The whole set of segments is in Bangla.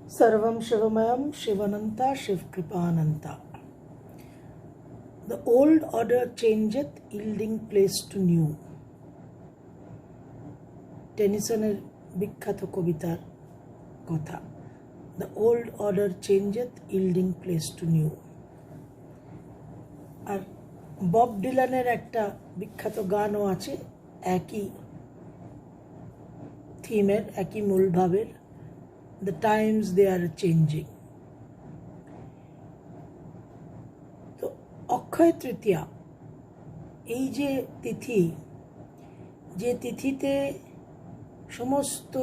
Sarvam Shivamayam Shivananta Shivkripananta. The old order changeth, yielding place to new. টেনিসনের বিখ্যাত কবিতার কথা। The old order changeth, yielding place to new. আর বব ডিলানের একটা বিখ্যাত গানও আছে একই থিমের, একই মূলভাবের, The times they are changing. তো অক্ষয় তৃতীয়া এই যে তিথি, যে তিথিতে সমস্ত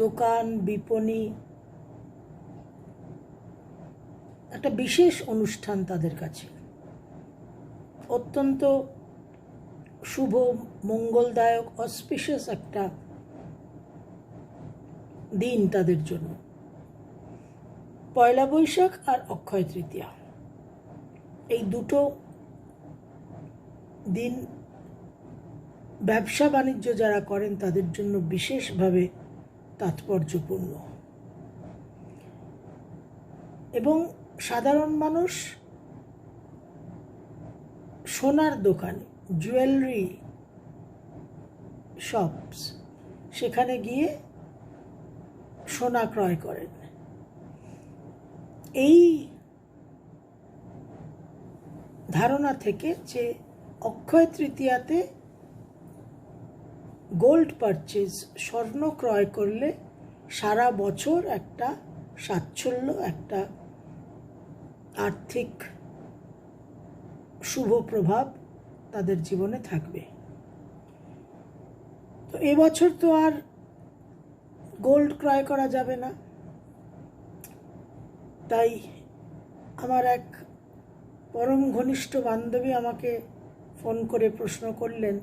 দোকান বিপণী একটা বিশেষ অনুষ্ঠান, তাদের কাছে অত্যন্ত শুভ মঙ্গলদায়ক অসপিশিয়াস একটা দিন তাদের জন্য। পয়লা বৈশাখ আর অক্ষয় তৃতীয়া এই দুটো দিন ব্যবসা বাণিজ্য যারা করেন তাদের জন্য বিশেষভাবে তাৎপর্যপূর্ণ, এবং সাধারণ মানুষ সোনার দোকানে, জুয়েলারি শপস, সেখানে গিয়ে সোনা ক্রয় করেন। এই ধারণা থেকে যে অক্ষয় তৃতীয়াতে গোল্ড পারচেজ, স্বর্ণ ক্রয় করলে সারা বছর একটা স্বাচ্ছল্য, একটা আর্থিক শুভ প্রভাব তাদের জীবনে থাকবে। তো এবছর তো আর গোল্ড ক্রয় করা যাবে না, তাই আমার এক পরম ঘনিষ্ঠ বান্ধবী আমাকে ফোন করে প্রশ্ন করলেন,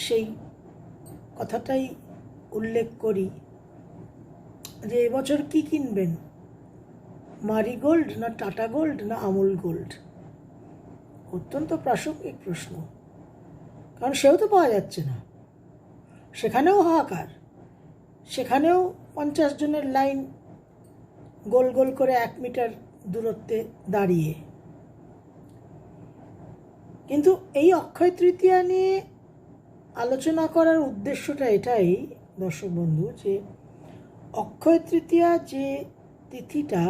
সেই কথাটাই উল্লেখ করি যে এবছর কি কিনবেন, মারিগোল্ড না টাটা গোল্ড না আমুল গোল্ড? অত্যন্ত প্রাসঙ্গিক প্রশ্ন, কারণ সেও তো পাওয়া যাচ্ছে না। সেখানেও হাহাকার, সেখানেও 50 জনের লাইন গোল গোল করে 1 মিটার দূরত্বে দাঁড়িয়ে। কিন্তু এই অক্ষয় তৃতীয়া নিয়ে আলোচনা করার উদ্দেশ্যটা এটাই দর্শক বন্ধু, যে অক্ষয় তৃতীয়া যে তিথিটা,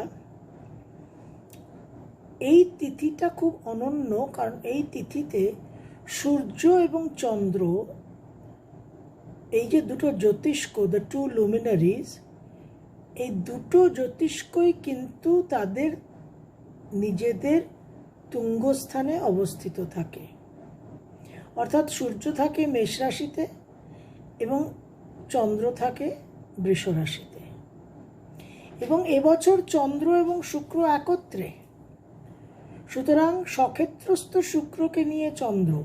এই তিথিটা খুব অনন্য, কারণ এই তিথিতে সূর্য এবং চন্দ্র, এই যে দুটো জ্যোতিষ্ক, দ্য টু লুমিনারিজ, এই দুটো জ্যোতিষ্কই কিন্তু তাদের নিজেদের তুঙ্গস্থানে অবস্থিত থাকে। অর্থাৎ সূর্য থাকে মেষ রাশিতে এবং চন্দ্র থাকে বৃষ রাশিতে, এবং এবছর চন্দ্র এবং শুক্র একত্রে। সুতরাং সক্ষেত্রস্থ শুক্রকে নিয়ে চন্দ্র,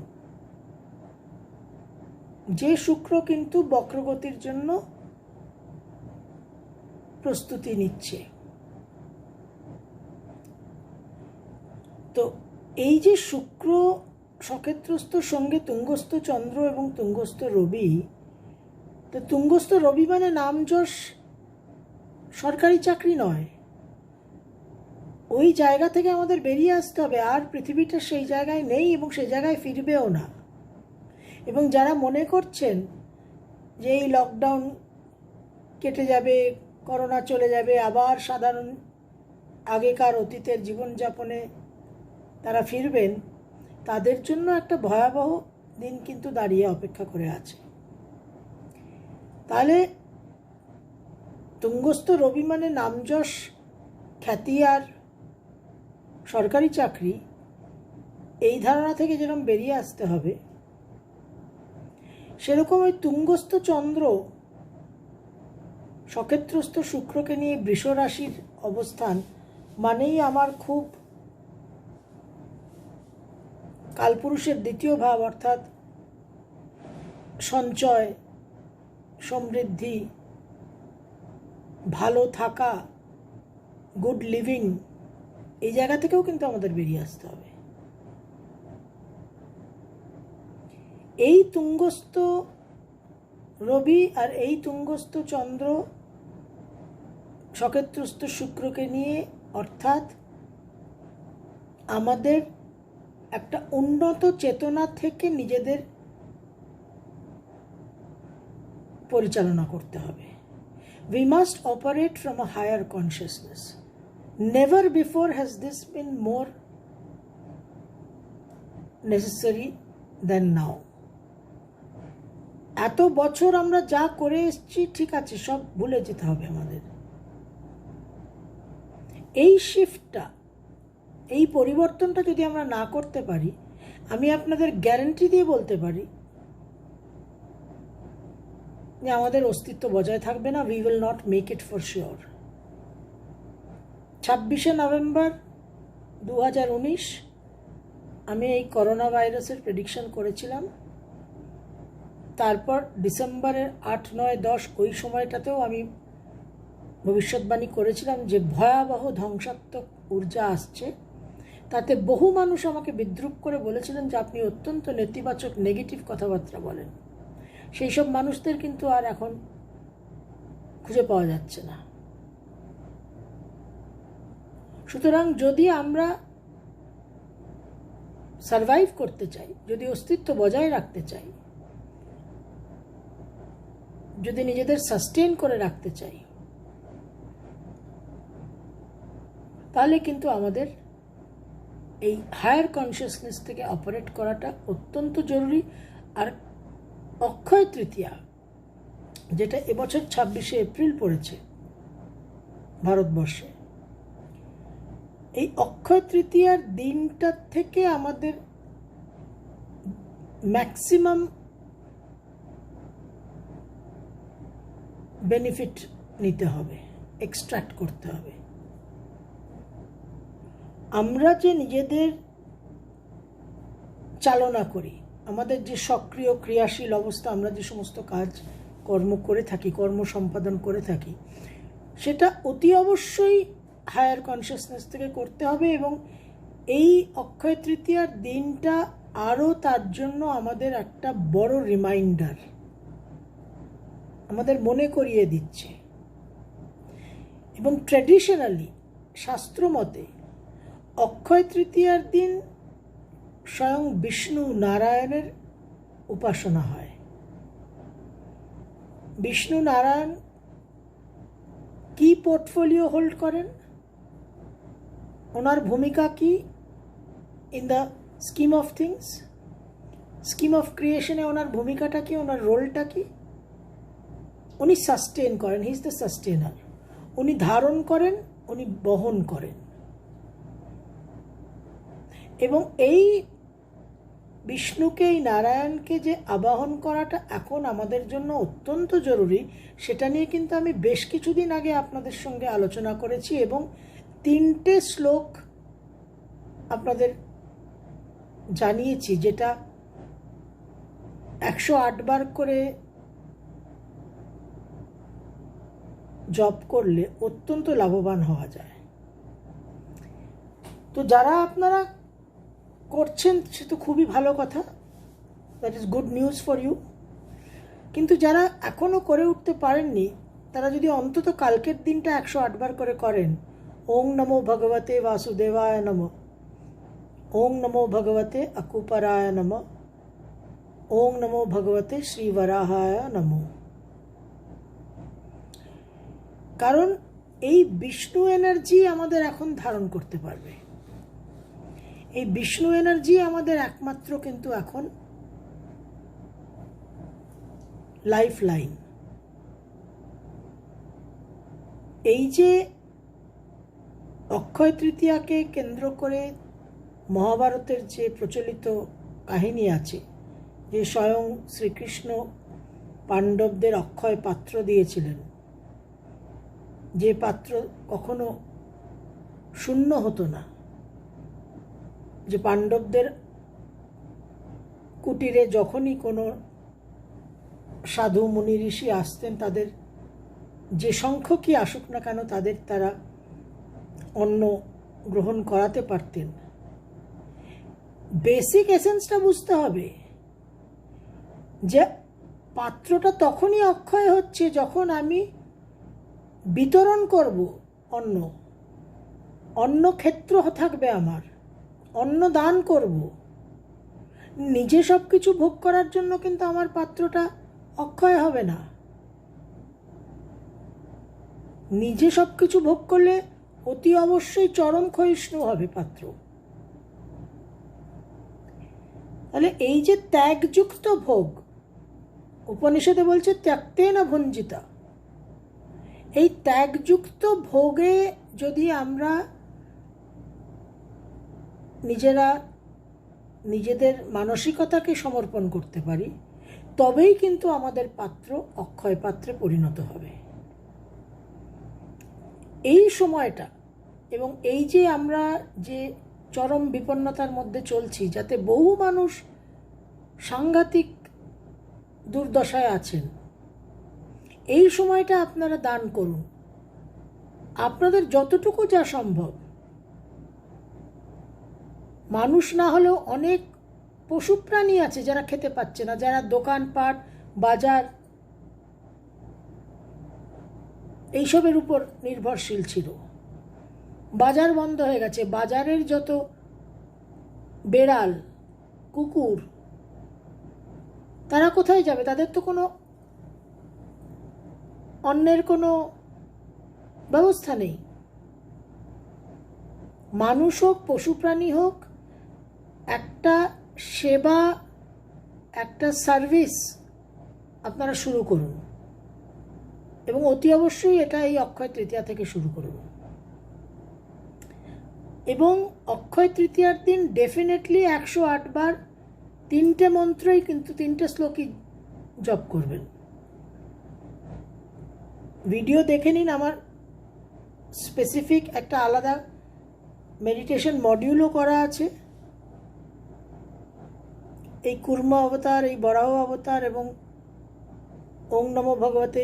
যে শুক্র কিন্তু বক্রগতির জন্য প্রস্তুতি নিচ্ছে। তো এই যে শুক্র সক্ষেত্রস্থ সঙ্গে তুঙ্গস্থ চন্দ্র এবং তুঙ্গস্থ রবি, তো তুঙ্গস্থ রবি মানে নামযশ সরকারি চাকরি নয়। ওই জায়গা থেকে আমাদের বেরিয়ে আসতে হবে, আর পৃথিবীটা সেই জায়গায় নেই এবং সেই জায়গায় ফিরবেও না। এবং যারা মনে করছেন যে এই লকডাউন কেটে যাবে, করোনা চলে যাবে, আবার সাধারণ আগেকার অতীতের জীবনযাপনে তারা ফিরবেন, তাদের জন্য একটা ভয়াবহ দিন কিন্তু দাঁড়িয়ে অপেক্ষা করে আছে। তাহলে তুঙ্গস্থ রবি মানে নামযশ, খ্যাতি আর সরকারি চাকরি, এই ধারণা থেকে যেরকম বেরিয়ে আসতে হবে, সেরকম ওই তুঙ্গস্থ চন্দ্র সক্ষেত্রস্থ শুক্রকে নিয়ে বৃষ রাশির অবস্থান মানেই আমার খুব কালপুরুষের দ্বিতীয় ভাব, অর্থাৎ সঞ্চয়, সমৃদ্ধি, ভালো থাকা, গুড লিভিং, এই জায়গা থেকেও কিন্তু আমাদের বেরিয়ে আসতে হবে। এই তুঙ্গস্থ রবি আর এই তুঙ্গস্থ চন্দ্র সক্ষেত্রস্থ শুক্রকে নিয়ে, অর্থাৎ আমাদের একটা উন্নত চেতনা থেকে নিজেদের পরিচালনা করতে হবে। We must operate from a higher consciousness. Never before has this been more necessary than now. এত বছর আমরা যা করে এসেছি, ঠিক আছে, সব ভুলে যেতে হবে আমাদের। এই শিফটটা, এই পরিবর্তনটা যদি আমরা না করতে পারি, আমি আপনাদের গ্যারান্টি দিয়ে বলতে পারি যে আমাদের অস্তিত্ব বজায় থাকবে না। We will not make it for sure. 26শে নভেম্বর 2019 আমি এই করোনা ভাইরাসের প্রেডিকশন করেছিলাম। তারপর ডিসেম্বরের 8, 9, 10 ওই সময়টাতেও আমি ভবিষ্যৎবাণী করেছিলাম যে ভয়াবহ ধ্বংসাত্মক ঊর্জা আসছে। তাতে বহু মানুষ আমাকে বিদ্রূপ করে বলেছিলেন যে আপনি অত্যন্ত নেতিবাচক, নেগেটিভ কথাবার্তা বলেন। সেই সব মানুষদের কিন্তু আর এখন খুঁজে পাওয়া যাচ্ছে না। সুতরাং যদি আমরা সারভাইভ করতে চাই, যদি অস্তিত্ব বজায় রাখতে চাই, যদি নিজেদের সাস্টেন করে রাখতে চাই, তাহলে কিন্তু আমাদের এই হায়ার কনসিয়াসনেস থেকে অপারেট করাটা অত্যন্ত জরুরি। আর অক্ষয় তৃতীয়া, যেটা এবছর 26শে এপ্রিল পড়েছে ভারতবর্ষে, এই অক্ষয় তৃতীয়ার দিনটা থেকে আমাদের ম্যাক্সিমাম বেনিফিট নিতে হবে, এক্সট্রাক্ট করতে হবে। আমরা যে নিজেদের চালনা করি, আমাদের যে সক্রিয় ক্রিয়াশীল অবস্থা, আমরা যে সমস্ত কাজ কর্ম করে থাকি, কর্ম সম্পাদন করে থাকি, সেটা অতি অবশ্যই হায়ার কনসিয়াসনেস থেকে করতে হবে। এবং এই অক্ষয় তৃতীয়ার দিনটা আরও তার জন্য আমাদের একটা বড় রিমাইন্ডার, আমাদের মনে করিয়ে দিচ্ছে। এবং ট্র্যাডিশনালি, শাস্ত্র মতে, অক্ষয় তৃতীয়ার দিন স্বয়ং বিষ্ণু নারায়ণের উপাসনা হয়। বিষ্ণু নারায়ণ কি পোর্টফোলিও হোল্ড করেন, ওনার ভূমিকা কি in the scheme of things, scheme of ক্রিয়েশনে ওনার ভূমিকাটা কি, ওনার রোলটা কি? উনি সাস্টেন করেন, হি ইজ দ্য সাস্টেনার। উনি ধারণ করেন, উনি বহন করেন। এবং এই বিষ্ণুকে, এই নারায়ণকে যে আবাহন করাটা এখন আমাদের জন্য অত্যন্ত জরুরি, সেটা নিয়ে কিন্তু আমি বেশ কিছুদিন আগে আপনাদের সঙ্গে আলোচনা করেছি এবং 3টে শ্লোক আপনাদের জানিয়েছি, যেটা 108 বার করে জপ করলে অত্যন্ত লাভবান হওয়া যায়। তো যারা আপনারা করছেন সে তো খুবই ভালো কথা, that is good news for you. কিন্তু যারা এখনও করে উঠতে পারেননি, তারা যদি অন্তত কালকের দিনটা 108 বার করে করেন, ওং নমো ভগবতে বাসুদেবায় নমঃ, ওং নমো ভগবতে অকুপরায় নমঃ, ওং নমো ভগবতে শ্রীবরাহায় নমঃ। কারণ এই বিষ্ণু এনার্জি আমাদের এখন ধারণ করতে পারবে। এই বিষ্ণু এনার্জি আমাদের একমাত্র কিন্তু এখন লাইফ লাইন। এই যে অক্ষয় তৃতীয়াকে কেন্দ্র করে মহাভারতের যে প্রচলিত কাহিনী আছে, যে স্বয়ং শ্রীকৃষ্ণ পাণ্ডবদের অক্ষয় পাত্র দিয়েছিলেন, যে পাত্র কখনো শূন্য হতো না, যে পাণ্ডবদের কুটিরে যখনই কোনো সাধু মুনি ঋষি আসতেন, তাদের যে সংখ্যকই আসুক না কেন, তারা অন্ন গ্রহণ করাতে পারতেন। বেসিক এসেন্সটা বুঝতে হবে যে পাত্রটা তখনই অক্ষয় হচ্ছে যখন আমি বিতরণ করব অন্ন, অন্ন ক্ষেত্র থাকবে আমার, অন্ন দান করব। নিজে সব কিছু ভোগ করার জন্য কিন্তু আমার পাত্রটা অক্ষয় হবে না। নিজে সব কিছু ভোগ করলে অতি অবশ্যই চরম ক্ষয়িষ্ণু হবে পাত্র। তাহলে এই যে ত্যাগযুক্ত ভোগ, উপনিষদে বলছে ত্যক্তেন ভুঞ্জিতা, এই ত্যাগযুক্ত ভোগে যদি আমরা নিজেদের মানসিকতাকে সমর্পণ করতে পারি, তবেই কিন্তু আমাদের পাত্র অক্ষয় পাত্রে পরিণত হবে। এই সময়টা এবং এই যে আমরা যে চরম বিপন্নতার মধ্যে চলছি, যাতে বহু মানুষ সাংঘাতিক দুর্দশায় আছেন, এই সময়টা আপনারা দান করুন আপনাদের যতটুকু যা সম্ভব। মানুষ না হলেও অনেক পশু প্রাণী আছে যারা খেতে পাচ্ছে না, যারা দোকানপাট, বাজার এইসবের উপর নির্ভরশীল ছিল। বাজার বন্ধ হয়ে গেছে, বাজারের যত বেড়াল, কুকুর, তারা কোথায় যাবে? তাদের তো কোনো অন্যের কোনো ব্যবস্থা নেই। মানুষ হোক, পশু প্রাণী হোক, একটা সেবা, একটা সার্ভিস আপনারা শুরু করুন, এবং অতি অবশ্যই এটা এই অক্ষয় তৃতীয়া থেকে শুরু করুন। এবং অক্ষয় তৃতীয়ার দিন ডেফিনেটলি 108 বার 3টে মন্ত্রই, কিন্তু 3টে শ্লোকই জপ করবেন। ভিডিও দেখে নিন, আমার স্পেসিফিক একটা আলাদা মেডিটেশন মডিউলও করা আছে। এই কুর্ম অবতার, এই বরাহ অবতার এবং ওং নমো ভগবতে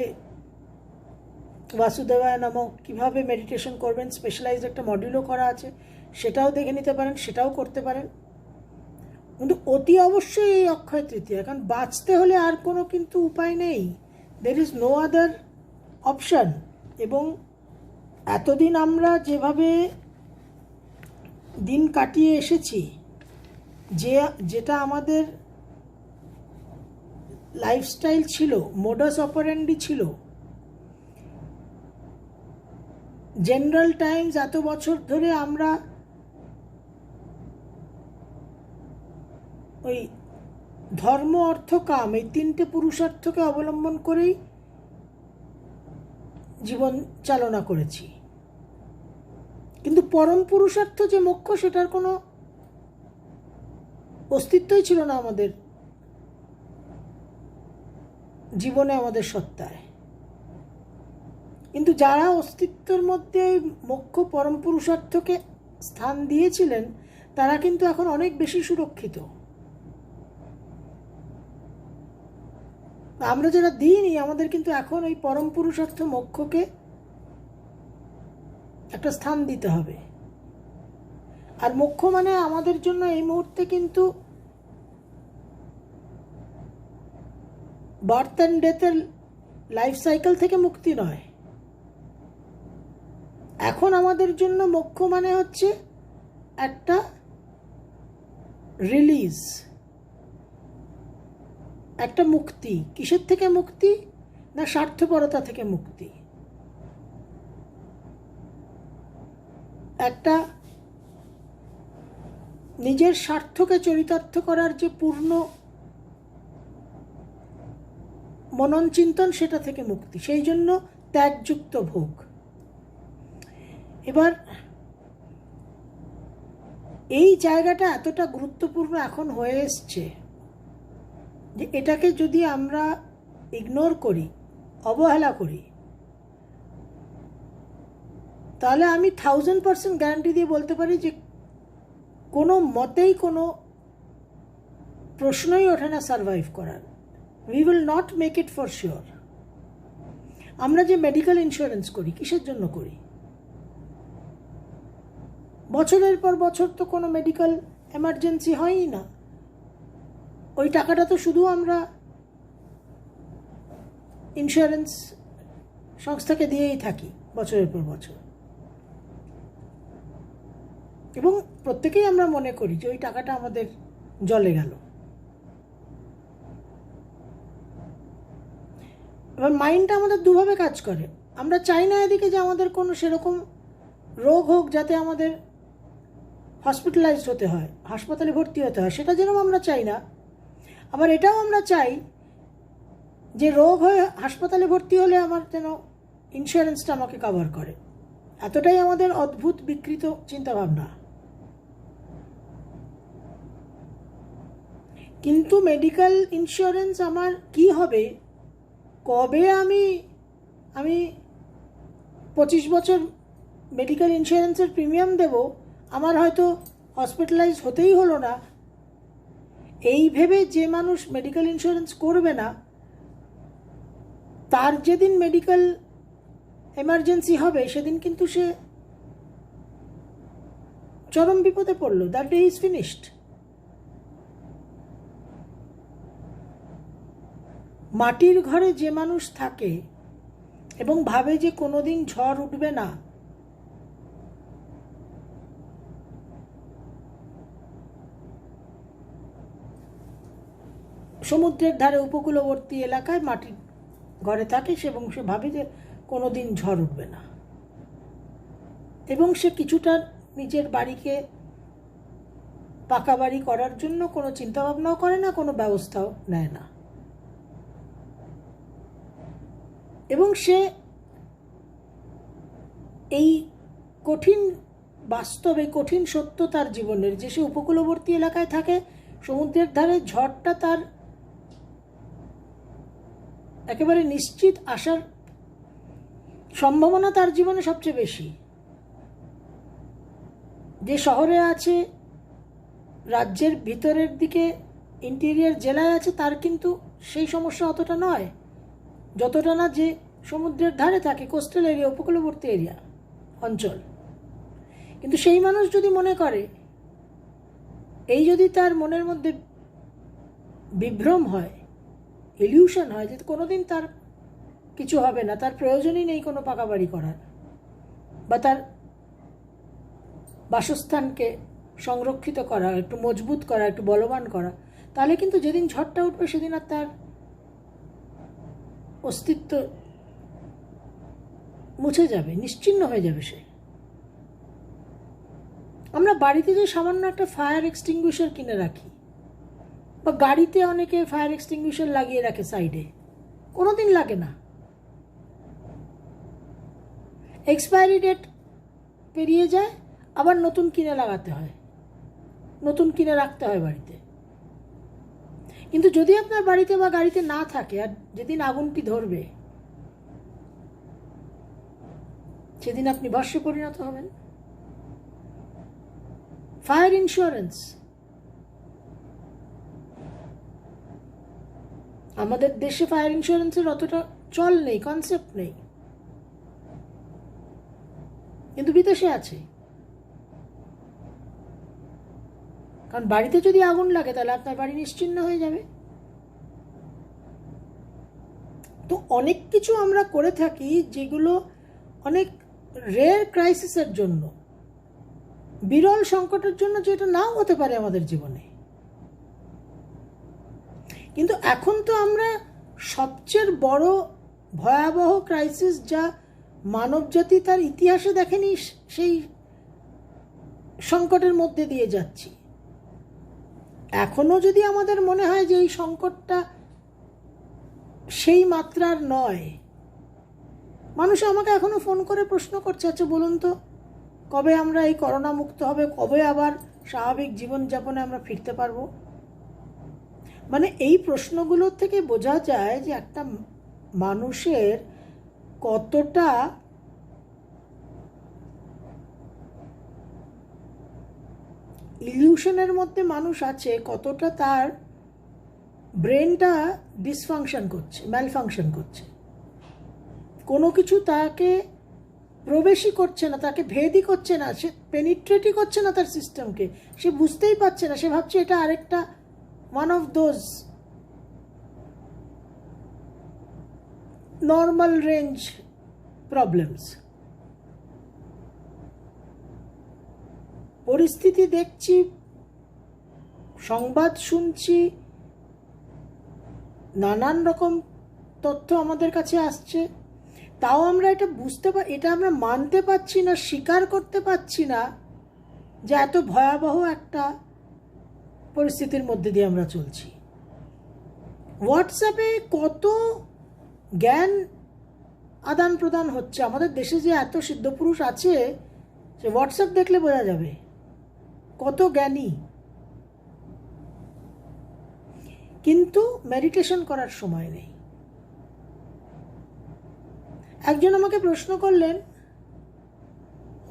বাসুদেবায় নমঃ কীভাবে মেডিটেশন করবেন, স্পেশালাইজড একটা মডিউলও করা আছে, সেটাও দেখে নিতে পারেন, সেটাও করতে পারেন। কিন্তু অতি অবশ্যই এই অক্ষয় তৃতীয়া, কারণ বাঁচতে হলে আর কোনো কিন্তু উপায় নেই, there is no other option. এবং এতদিন আমরা যেভাবে দিন কাটিয়ে এসেছি, যেটা আমাদের লাইফস্টাইল ছিল, মোডাস অপারেন্ডি ছিল, জেনারেল টাইমস, এত বছর ধরে আমরা ওই ধর্ম, অর্থ, কাম, এই 3টে পুরুষার্থকে অবলম্বন করেই জীবন চালনা করেছি। কিন্তু পরম পুরুষার্থ যে মোক্ষ, সেটার কোনো অস্তিত্বই ছিল না আমাদের জীবনে, আমাদের সত্তায়। কিন্তু যারা অস্তিত্বের মধ্যে মোক্ষ, পরম পুরুষার্থকে স্থান দিয়েছিলেন, তারা কিন্তু এখন অনেক বেশি সুরক্ষিত। আমরা যারা দিইনি, আমাদের কিন্তু এখন এই পরম পুরুষার্থ মোক্ষকে একটা স্থান দিতে হবে। আর মোক্ষ মানে আমাদের জন্য এই মুহূর্তে কিন্তু বার্থ অ্যান্ড ডেথের লাইফ সাইকেল থেকে মুক্তি নয়। এখন আমাদের জন্য মোক্ষ মানে হচ্ছে একটা রিলিজ, একটা মুক্তি। কিসের থেকে মুক্তি? না স্বার্থপরতা থেকে মুক্তি, একটা নিজের স্বার্থকে চরিতার্থ করার যে পূর্ণ মনন চিন্তন, সেটা থেকে মুক্তি। সেই জন্য ত্যাগযুক্ত ভোগ। এবার এই জায়গাটা এতটা গুরুত্বপূর্ণ এখন হয়ে এসছে যে এটাকে যদি আমরা ইগনোর করি, অবহেলা করি, তাহলে আমি 1000% গ্যারান্টি দিয়ে বলতে পারি যে কোনো মতেই কোনো প্রশ্নই ওঠে না সারভাইভ করার। We will not make it for sure. আমরা যে মেডিকেল ইন্স্যুরেন্স করি, কিসের জন্য করি? বছরের পর বছর তো কোনো মেডিকেল এমার্জেন্সি হয়ই না। ওই টাকাটা তো শুধু আমরা ইন্স্যুরেন্স সংস্থাকে দিয়েই থাকি বছরের পর বছর, এবং প্রত্যেকেই আমরা মনে করি যে ওই টাকাটা আমাদের জলে গেল। এবার মাইন্ডটা আমাদের দুভাবে কাজ করে। আমরা চাই না এদিকে যে আমাদের কোনো সেরকম রোগ হোক যাতে আমাদের হসপিটালাইজড হতে হয়, হাসপাতালে ভর্তি হতে হয়, সেটা যেরকম আমরা চাই না। আবার এটাও আমরা চাই যে রোগ হয়ে হাসপাতালে ভর্তি হলে আমার যেন ইন্স্যুরেন্সটা আমাকে কভার করে। এতটাই আমাদের অদ্ভুত বিকৃত চিন্তাভাবনা। কিন্তু মেডিকেল ইন্স্যুরেন্স আমার কি হবে, কবে আমি 25 বছর মেডিকেল ইন্স্যুরেন্সের প্রিমিয়াম দেব, আমার হয়তো হসপিটালাইজ হতেই হলো না, এই ভেবে যে মানুষ মেডিকেল ইন্স্যুরেন্স করবে না, তার যেদিন মেডিকেল এমার্জেন্সি হবে সেদিন কিন্তু সে চরম বিপদে পড়লো। That day is finished. মাটির ঘরে যে মানুষ থাকে এবং ভাবে যে কোনোদিন ঝড় উঠবে না, সমুদ্রের ধারে উপকূলবর্তী এলাকায় মাটির ঘরে থাকে সে, এবং সে ভাবে যে কোনোদিন ঝড় উঠবে না, এবং সে কিছুটা নিজের বাড়িকে পাকা বাড়ি করার জন্য কোনো চিন্তাভাবনাও করে না, কোনো ব্যবস্থাও নেয় না, এবং সে এই কঠিন বাস্তবে কঠিন সত্য তার জীবনের, যে সে উপকূলবর্তী এলাকায় থাকে, সমুদ্রের ধারে ঝড়টা তার একেবারে নিশ্চিত আসার সম্ভাবনা তার জীবনে সবচেয়ে বেশি। যে শহরে আছে, রাজ্যের ভিতরের দিকে ইন্টেরিয়ার জেলায় আছে, তার কিন্তু সেই সমস্যা অতটা নয় যতটা না যে সমুদ্রের ধারে থাকে, কোস্টাল এরিয়া, উপকূলবর্তী এরিয়া অঞ্চল। কিন্তু সেই মানুষ যদি মনে করে, এই যদি তার মনের মধ্যে বিভ্রম হয়, ইলিউশন হয় যে কোনোদিন তার কিছু হবে না, তার প্রয়োজনই নেই কোনো পাকা বাড়ি করার, বা তার বাসস্থানকে সংরক্ষিত করা, একটু মজবুত করা, একটু বলবান করা, তাহলে কিন্তু যেদিন ঝড়টা উঠবে সেদিন আর তার অস্তিত্ব মুছে যাবে, নিশ্চিহ্ন হয়ে যাবে সে। আমরা বাড়িতে যে সামান্য একটা ফায়ার এক্সটিংগুইশার কিনে রাখি, বা গাড়িতে অনেকে ফায়ার এক্সটিংগুইশার লাগিয়ে রাখে সাইডে, কোনোদিন লাগে না, এক্সপায়ারি ডেট পেরিয়ে যায়, আবার নতুন কিনে লাগাতে হয়, নতুন কিনে রাখতে হয় বাড়িতে। কিন্তু যদি আপনার বাড়িতে বা গাড়িতে না থাকে, আর যেদিন আগুনটি ধরবে সেদিন আপনি ভস্মে পরিণত হবেন। ফায়ার ইন্স্যুরেন্স, আমাদের দেশে ফায়ার ইন্স্যুরেন্সের অতটা চল নেই, কনসেপ্ট নেই, কিন্তু বিদেশে আছে। কারণ বাড়িতে যদি আগুন লাগে তাহলে আপনার বাড়ি নিশ্চিহ্ন হয়ে যাবে। তো অনেক কিছু আমরা করে থাকি যেগুলো অনেক রেয়ার ক্রাইসিসের জন্য, বিরল সংকটের জন্য, যেটা নাও হতে পারে আমাদের জীবনে। কিন্তু এখন তো আমরা সবচেয়ে বড় ভয়াবহ ক্রাইসিস যা মানবজাতি তার ইতিহাসে দেখেনি, সেই সংকটের মধ্যে দিয়ে যাচ্ছি। এখনো যদি আমাদের মনে হয় যে এই সংকটটা সেই মাত্রার নয়, মানুষ আমাকে এখনো ফোন করে প্রশ্ন করছে, আচ্ছা বলুন তো কবে আমরা এই করোনা মুক্ত হবে, কবে আবার স্বাভাবিক জীবনযাপনে আমরা ফিরতে পারবো। মানে এই প্রশ্নগুলোর থেকে বোঝা যায় যে একটা মানুষের কতটা ইলিউশনের মধ্যে মানুষ আছে, কতটা তার ব্রেনটা ডিসফাংশন করছে, ম্যালফাংশন করছে, কোনো কিছু তাকে প্রবেশই করছে না, তাকে ভেদই করছে না, সে পেনিট্রেটই করছে না তার সিস্টেমকে, সে বুঝতেই পারছে না, সে ভাবছে এটা আরেকটা one of those normal range problems. পরিস্থিতি দেখছি, সংবাদ শুনছি, নানান রকম তথ্য আমাদের কাছে আসছে, তাও আমরা এটা আমরা মানতে পারছি না, স্বীকার করতে পারছি না যে এত ভয়াবহ একটা পরিস্থিতির মধ্যে দিয়ে আমরা চলছি। হোয়াটসঅ্যাপে কত জ্ঞান আদান প্রদান হচ্ছে, আমাদের দেশে যে এত সিদ্ধপুরুষ আছে সে হোয়াটসঅ্যাপ দেখলে বোঝা যাবে কত জ্ঞানী, কিন্তু মেডিটেশন করার সময় নেই। একজন আমাকে প্রশ্ন করলেন,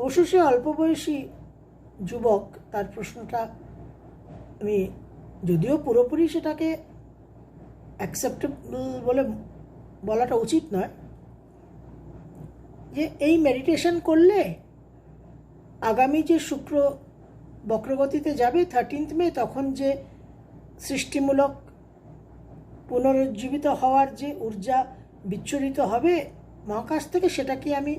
অবশ্য সে অল্প বয়সী যুবক, তার প্রশ্নটা আমি যদিও পুরোপুরি সেটাকে অ্যাকসেপ্টেবল বলে বলাটা উচিত নয়, যে এই মেডিটেশন করলে আগামী যে শুক্র বক্রগতিতে যাবে 13th মে, তখন যে সৃষ্টিমূলক পুনরুজ্জীবিত হওয়ার যে ঊর্জা বিচ্ছুরিত হবে মহাকাশ থেকে, সেটা কি আমি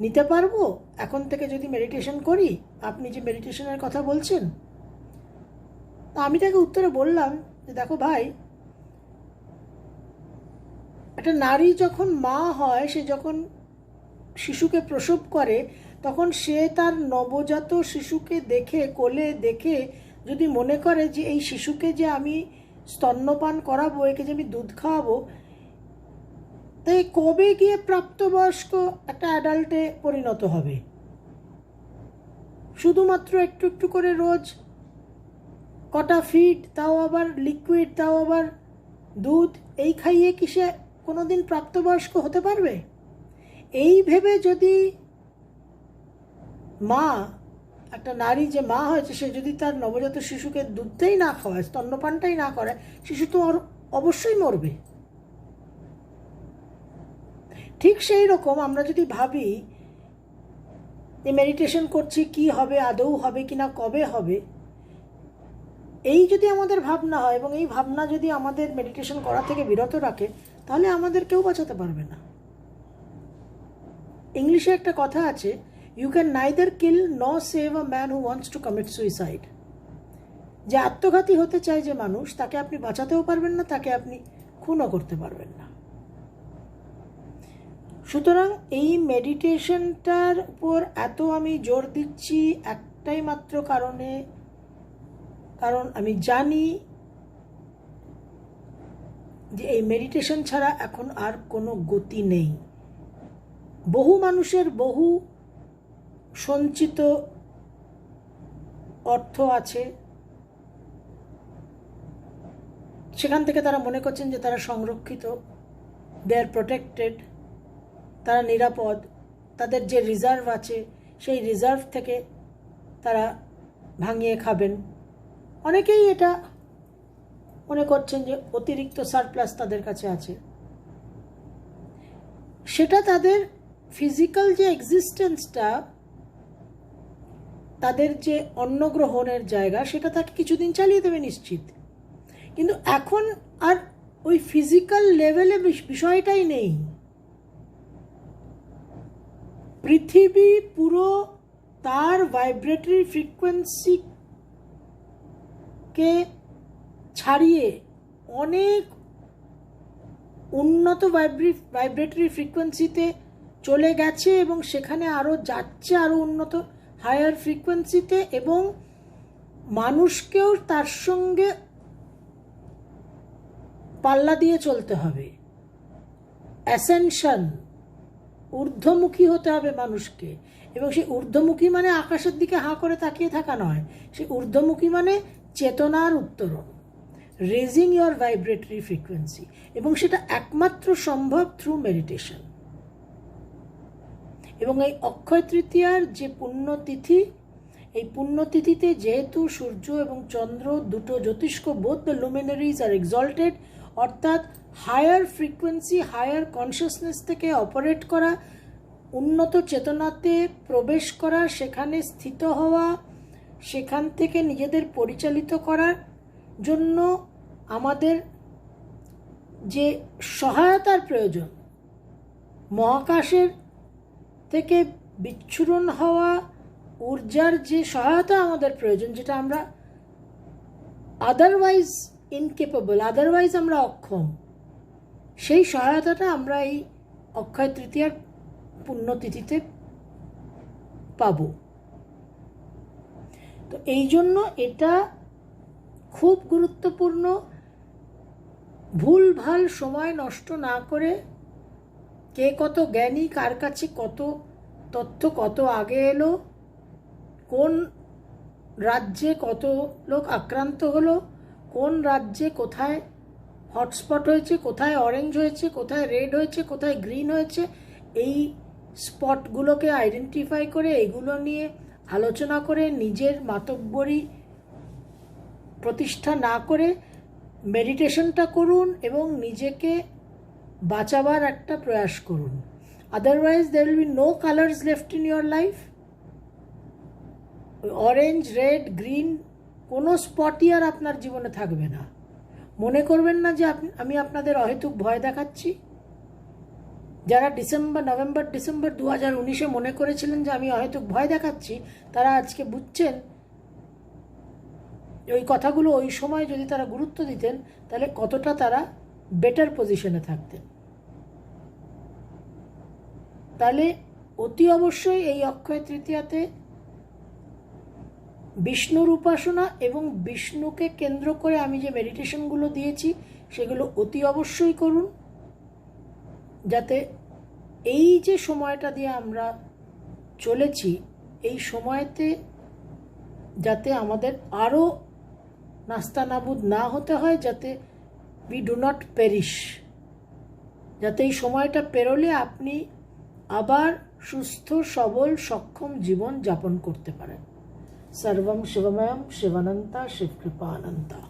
নিতে পারবো এখন থেকে যদি মেডিটেশন করি? আপনি যে মেডিটেশনের কথা বলছেন। তা আমি তাকে উত্তরে বললাম যে দেখো ভাই, একটা নারী যখন মা হয়, সে যখন শিশুকে প্রসব করে, তখন সে তার নবজাত শিশুকে দেখে, কোলে দেখে যদি মনে করে যে এই শিশুকে যে আমি স্তন্যপান করাবো, একে যে আমি দুধ খাওয়াবো, তাই কবে গিয়ে প্রাপ্তবয়স্ক একটা অ্যাডাল্টে পরিণত হবে? শুধুমাত্র একটু একটু করে রোজ কটা ফিড, তাও আবার লিকুইড, তাও আবার দুধ, এই খাইয়ে কি সে কোনোদিন প্রাপ্তবয়স্ক হতে পারবে? এই ভেবে যদি মা, একটা নারী যে মা হয়েছে, সে যদি তার নবজাত শিশুকে দুধটাই না খাওয়ায়, স্তন্যপানটাই না করে, শিশু তো অবশ্যই মরবে। ঠিক সেই রকম আমরা যদি ভাবি যে মেডিটেশন করছি, কি হবে, আদৌ হবে কি না, কবে হবে, এই যদি আমাদের ভাবনা হয় এবং এই ভাবনা যদি আমাদের মেডিটেশন করা থেকে বিরত রাখে, তাহলে আমাদের কেউ বাঁচাতে পারবে না। ইংলিশে একটা কথা আছে, ইউ ক্যান নাইদার কিল নর save a man who wants to commit suicide. যে আত্মঘাতী হতে চায় যে মানুষ, তাকে আপনি বাঁচাতেও পারবেন না, তাকে আপনি খুনও করতে পারবেন না। সুতরাং এই মেডিটেশনটার উপর এত আমি জোর দিচ্ছি একটাই মাত্র কারণে, কারণ আমি জানি যে এই মেডিটেশন ছাড়া এখন আর কোনো গতি নেই। বহু মানুষের বহু সঞ্চিত অর্থ আছে, সেখান থেকে তারা মনে করছেন যে তারা সংরক্ষিত, দে আর প্রোটেক্টেড, তারা নিরাপদ, তাদের যে রিজার্ভ আছে সেই রিজার্ভ থেকে তারা ভাঙিয়ে খাবেন। অনেকেই এটা মনে করছেন যে অতিরিক্ত সারপ্লাস তাদের কাছে আছে, সেটা তাদের ফিজিক্যাল যে এক্সিস্টেন্সটা, তাদের যে অন্ন গ্রহণের জায়গা, সেটা তাকে কিছুদিন চালিয়ে দেবে নিশ্চিত। কিন্তু এখন আর ওই ফিজিক্যাল লেভেলে বিষয়টাই নেই। পৃথিবী পুরো তার ভাইব্রেটরি ফ্রিকোয়েন্সিকে ছাড়িয়ে অনেক উন্নত ভাইব্রেটরি ফ্রিকোয়েন্সিতে চলে গেছে এবং সেখানে আরও যাচ্ছে, আরও উন্নত হায়ার ফ্রিকোয়েন্সিতে, এবং মানুষকেও তার সঙ্গে পাল্লা দিয়ে চলতে হবে। অ্যাসেনশন, ঊর্ধ্বমুখী হতে হবে মানুষকে, এবং সেই ঊর্ধ্বমুখী মানে আকাশের দিকে হাঁ করে তাকিয়ে থাকা নয়, সেই ঊর্ধ্বমুখী মানে চেতনার উত্তরণ, রেজিং ইয়োর ভাইব্রেটরি ফ্রিকোয়েন্সি, এবং সেটা একমাত্র সম্ভব থ্রু মেডিটেশন। এবং এই অক্ষয় তৃতীয়ার যে পুণ্যতিথি, এই পুণ্যতিথিতে যেহেতু সূর্য এবং চন্দ্র দুটো জ্যোতিষ্ক, বোথ দ্য লুমিনারিজ আর এক্সল্টেড, অর্থাৎ হায়ার ফ্রিকোয়েন্সি, হায়ার কনসিয়াসনেস থেকে অপারেট করা, উন্নত চেতনাতে প্রবেশ করা, সেখানে স্থিত হওয়া, সেখান থেকে নিজেদের পরিচালিত করার জন্য আমাদের যে সহায়তার প্রয়োজন, মহাকাশের থেকে বিচ্ছুরণ হওয়া ঊর্জার যে সহায়তা আমাদের প্রয়োজন, যেটা আমরা আদারওয়াইজ ইনকেপেবল, আদারওয়াইজ আমরা অক্ষম, সেই সহায়তাটা আমরা এই অক্ষয় তৃতীয়ার পুণ্যতিথিতে পাব। তো এই জন্য এটা খুব গুরুত্বপূর্ণ। ভুলভাল সময় নষ্ট না করে, কে কত জ্ঞানী, কার কাছে কত তথ্য কত আগে এলো, কোন রাজ্যে কত লোক আক্রান্ত হলো, কোন রাজ্যে কোথায় হটস্পট হয়েছে, কোথায় অরেঞ্জ হয়েছে, কোথায় রেড হয়েছে, কোথায় গ্রিন হয়েছে, এই স্পটগুলোকে আইডেন্টিফাই করে এগুলো নিয়ে আলোচনা করে নিজের মাতব্বরি প্রতিষ্ঠা না করে মেডিটেশনটা করুন এবং নিজেকে বাঁচাবার একটা প্রয়াস করুন। Otherwise there will be no colours left in your life. Orange, red, green কোনো স্পটই আর আপনার জীবনে থাকবে না। মনে করবেন না যে আমি আপনাদের অহেতুক ভয় দেখাচ্ছি। যারা নভেম্বর ডিসেম্বর 2019-এ মনে করেছিলেন যে আমি অহেতুক ভয় দেখাচ্ছি, তারা আজকে বুঝছেন ওই কথাগুলো ওই সময় যদি তারা গুরুত্ব দিতেন তাহলে কতটা তারা বেটার পজিশনে থাকতেন। তাহলে অতি অবশ্যই এই অক্ষয় তৃতীয়াতে বিষ্ণুর উপাসনা এবং বিষ্ণুকে কেন্দ্র করে আমি যে মেডিটেশনগুলো দিয়েছি সেগুলো অতি অবশ্যই করুন, যাতে এই যে সময়টা দিয়ে আমরা চলেছি এই সময়তে যাতে আমাদের আরও নাস্তানাবুদ না হতে হয়, যাতে উই ডু নট পেরিশ, যাতে এই সময়টা পেরোলে আপনি আবার সুস্থ সবল সক্ষম জীবন যাপন করতে পারেন। सर्वं शिवमयं शिवानंता शिवकृपानंता।